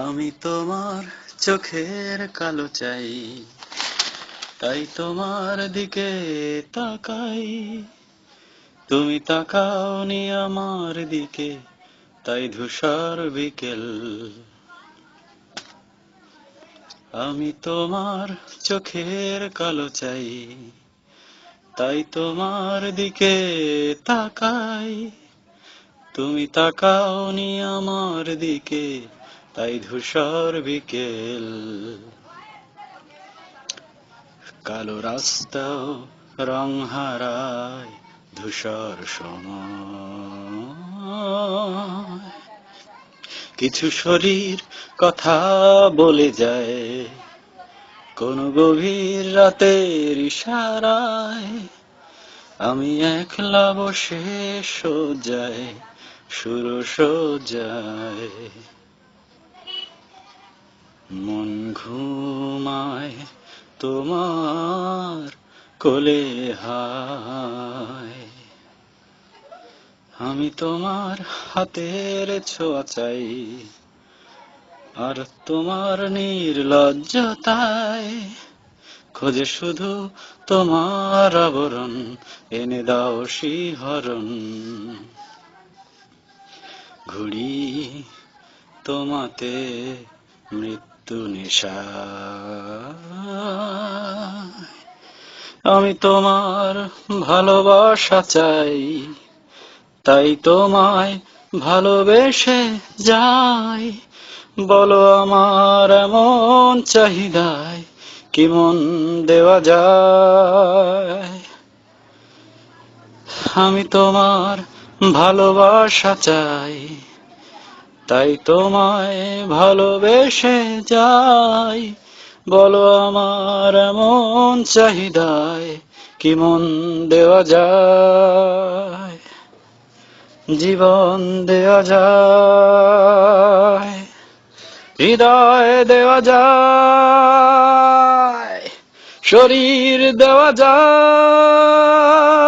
আমি তোমার চোখের কালো চাই, তাই তোমার দিকে তাকাই। তুমি তাকাওনি আমার দিকে, তাই ধূসর বিকেল। আমি তোমার চোখের কালো চাই, তাই তোমার দিকে তাকাই। তুমি তাকাওনি আমার দিকে, তাই ধূসর বিকেল। কালো রাস্তাও রং হারায় ধূসর সময়। কিছু শরীর কথা বলে যায় কোন গভীর রাতের ইশারায়। আমি একলা বসে সোজায় সুর সোজায়। মন ঘুমায় তোমার কোলে হায়। আমি তোমার হাতের ছোঁয়া চাই, আর তোমার নির্লজ্জতায় খোঁজে শুধু তোমার আবরণ, এনে দাও শিহরণ। ঘুড়ি তোমাতে মৃত্যু নেশা। আমি তোমার ভালোবাসা চাই, তাই তোমায় ভালোবেসে যাই। বলো আমার এমন চাহিদায় কি মন দেওয়া যায়। আমি তোমার ভালোবাসা চাই, তাই তোমায় ভালোবেসে যাই। বলো আমার এমন চাহিদায় কি মন দেওয়া যায়। জীবন দেওয়া যায়, হৃদয় দেওয়া যায়, শরীর দেওয়া যায়।